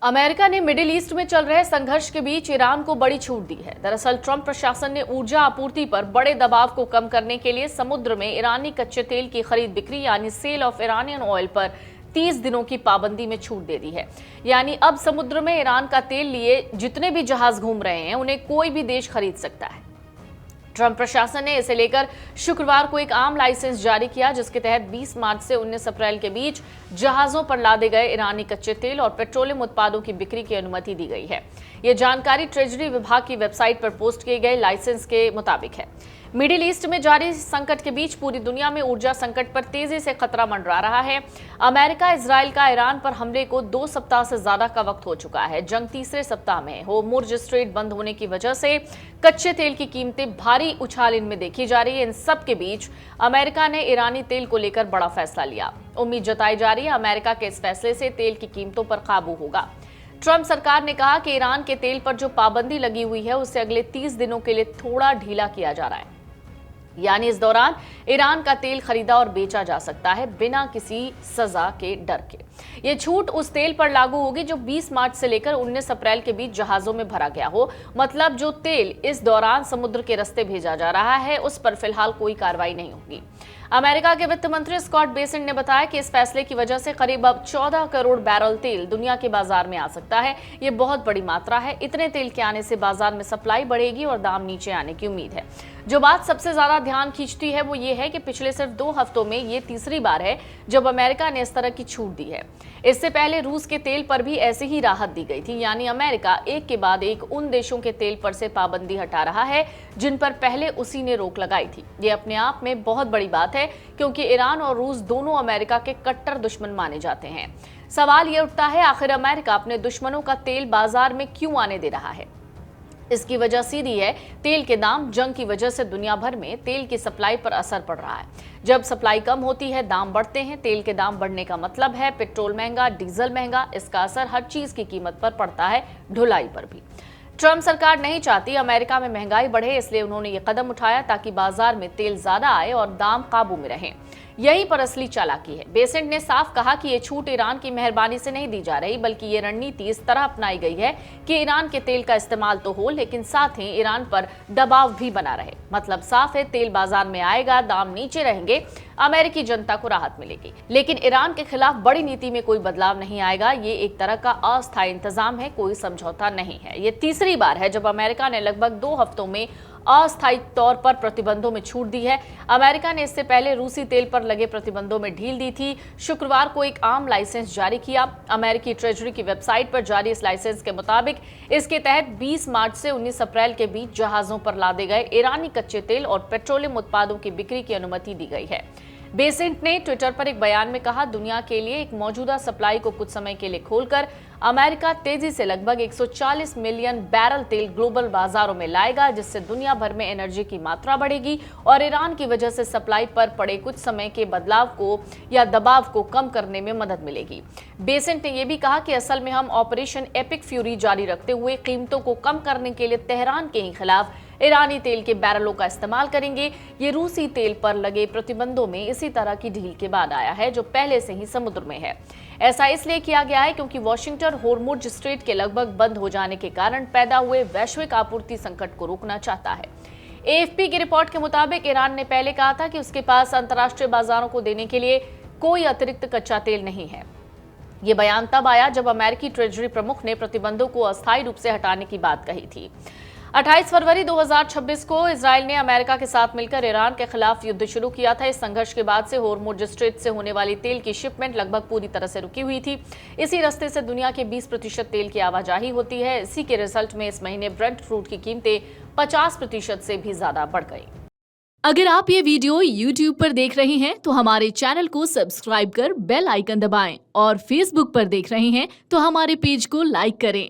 America ने middle east में चल रहे संघर्ष के बीच ईरान को बड़ी छूट दी है। दरअसल ट्रंप प्रशासन ने ऊर्जा आपूर्ति पर बड़े दबाव को कम करने के लिए समुद्र में ईरानी कच्चे तेल की खरीद बिक्री यानी सेल ऑफ इरानियन ऑयल पर 30 दिनों की पाबंदी में छूट दे दी है। यानी अब समुद्र में ईरान का तेल लिए जितने भी जहाज घूम रहे हैं उन्हें कोई भी देश खरीद सकता है। ट्रंप प्रशासन ने इसे लेकर शुक्रवार को एक आम लाइसेंस जारी किया, जिसके तहत 20 मार्च से 19 अप्रैल के बीच जहाजों पर लादे गए ईरानी कच्चे तेल और पेट्रोलियम उत्पादों की बिक्री की अनुमति दी गई है। ये जानकारी ट्रेजरी विभाग की वेबसाइट पर पोस्ट किए गए लाइसेंस के मुताबिक है। मिडिल ईस्ट में जारी संकट के बीच पूरी दुनिया में ऊर्जा संकट पर तेजी से खतरा मंडरा रहा है। अमेरिका इजराइल का ईरान पर हमले को 2 सप्ताह से ज्यादा का वक्त हो चुका है। जंग तीसरे सप्ताह में होर्मुज़ स्ट्रेट बंद होने की वजह से कच्चे तेल की कीमतें भारी उछाल इनमें देखी जा रही है। इन सब के बीच अमेरिका ने ईरानी तेल को लेकर बड़ा फैसला लिया। उम्मीद जताई जा रही है अमेरिका के इस फैसले से तेल की कीमतों पर काबू होगा। ट्रंप सरकार ने कहा कि ईरान के तेल पर जो पाबंदी लगी हुई है उसे अगले 30 दिनों के लिए थोड़ा ढीला किया जा रहा है। यानी इस दौरान ईरान का तेल खरीदा और बेचा जा सकता है बिना किसी सजा के डर के। ये छूट उस तेल पर लागू होगी जो 20 मार्च से लेकर 19 अप्रैल के बीच जहाजों में भरा गया हो। मतलब जो तेल इस दौरान समुद्र के रास्ते भेजा जा रहा है उस पर फिलहाल कोई कार्रवाई नहीं होगी। अमेरिका के वित्त मंत्री स्कॉट बेसेंट ने बताया कि इस फैसले की वजह से करीब अब 14 करोड़ बैरल तेल दुनिया के बाजार में आ सकता है। ये बहुत बड़ी मात्रा है। इतने तेल के आने से बाजार में सप्लाई बढ़ेगी और दाम नीचे आने की उम्मीद है। जो बात सबसे ज्यादा ध्यान खींचती है वो ये है कि पिछले सिर्फ 2 हफ्तों में ये तीसरी बार है जब अमेरिका ने इस तरह की छूट दी है। इससे पहले रूस के तेल पर भी ऐसी ही राहत दी गई थी। यानी अमेरिका एक के बाद एक उन देशों के तेल पर से पाबंदी हटा रहा है जिन पर पहले उसी ने रोक लगाई थी। ये अपने आप में बहुत बड़ी बात है क्योंकि ईरान और रूस दोनों अमेरिका के कट्टर दुश्मन माने जाते हैं। सवाल ये उठता है आखिर अमेरिका अपने दुश्मनों का तेल बाजार में क्यों आने दे रहा है। इसकी वजह सीधी है तेल के दाम। जंग की वजह से दुनिया भर में तेल की सप्लाई पर असर पड़ रहा है। जब सप्लाई कम होती है दाम बढ़ते हैं। तेल के दाम बढ़ने का मतलब है पेट्रोल महंगा, डीजल महंगा। इसका असर हर चीज की कीमत पर पड़ता है, ढुलाई पर भी। ट्रंप सरकार नहीं चाहती अमेरिका में महंगाई बढ़े, इसलिए उन्होंने ये कदम उठाया ताकि बाजार में तेल ज्यादा आए और दाम काबू में रहें। यही पर असली चालाकी है। बेसेंट ने साफ कहा कि ये छूट ईरान की मेहरबानी से नहीं दी जा रही, बल्कि ये रणनीति इस तरह अपनाई गई है कि ईरान के तेल का इस्तेमाल तो हो लेकिन साथ ही ईरान पर दबाव भी बना रहे। मतलब साफ है तेल बाजार में आएगा, दाम नीचे रहेंगे, अमेरिकी जनता को राहत मिलेगी। लेकिन ईरान के खिलाफ बड़ी नीति में कोई बदलाव नहीं आएगा। ये एक तरह का अस्थायी इंतजाम है, कोई समझौता नहीं है। ये तीसरी बार है जब अमेरिका ने लगभग 2 हफ्तों में अस्थायी तौर पर प्रतिबंधों में छूट दी है। अमेरिका ने इससे पहले रूसी तेल पर लगे प्रतिबंधों में ढील दी थी। शुक्रवार को एक आम लाइसेंस जारी किया। अमेरिकी ट्रेजरी की वेबसाइट पर जारी इस लाइसेंस के मुताबिक इसके तहत 20 मार्च से 19 अप्रैल के बीच जहाजों पर लादे गए ईरानी कच्चे तेल और पेट्रोलियम उत्पादों की बिक्री की अनुमति दी गई है। बेसेंट ने ट्विटर पर एक बयान में कहा, दुनिया के लिए एक मौजूदा सप्लाई को कुछ समय के लिए खोलकर अमेरिका तेजी से लगभग 140 मिलियन बैरल तेल ग्लोबल बाजारों में लाएगा, जिससे दुनिया भर में एनर्जी की मात्रा बढ़ेगी और ईरान की वजह से सप्लाई पर पड़े कुछ समय के बदलाव को या दबाव को कम करने में मदद मिलेगी। बेसेंट ने यह भी कहा कि असल में हम ऑपरेशन एपिक फ्यूरी जारी रखते हुए कीमतों को कम करने के लिए तेहरान के खिलाफ ईरानी तेल के बैरलों का इस्तेमाल करेंगे। ये रूसी तेल पर लगे प्रतिबंधों में इसी तरह की ढील के बाद आया है जो पहले से ही समुद्र में है। ऐसा इसलिए किया गया है क्योंकि वॉशिंगटन होर्मुज़ स्ट्रेट के लगभग बंद हो जाने के कारण पैदा हुए वैश्विक आपूर्ति संकट को रोकना चाहता है। एएफपी की रिपोर्ट के मुताबिक ईरान ने पहले कहा था कि उसके पास अंतर्राष्ट्रीय बाजारों को देने के लिए कोई अतिरिक्त कच्चा तेल नहीं है। ये बयान तब आया जब अमेरिकी ट्रेजरी प्रमुख ने प्रतिबंधों को अस्थायी रूप से हटाने की बात कही थी। 28 फरवरी 2026 को इजराइल ने अमेरिका के साथ मिलकर ईरान के खिलाफ युद्ध शुरू किया था। इस संघर्ष के बाद से होर्मुज़ स्ट्रेट से होने वाली तेल की शिपमेंट लगभग पूरी तरह से रुकी हुई थी। इसी रास्ते से दुनिया के 20% तेल की आवाजाही होती है। इसी के रिजल्ट में इस महीने ब्रेंट क्रूड की कीमतें 50% से भी ज्यादा बढ़ गई। अगर आप ये वीडियो YouTube पर देख रहे हैं तो हमारे चैनल को सब्सक्राइब कर बेल आइकन दबाएं और Facebook पर देख रहे हैं तो हमारे पेज को लाइक करें।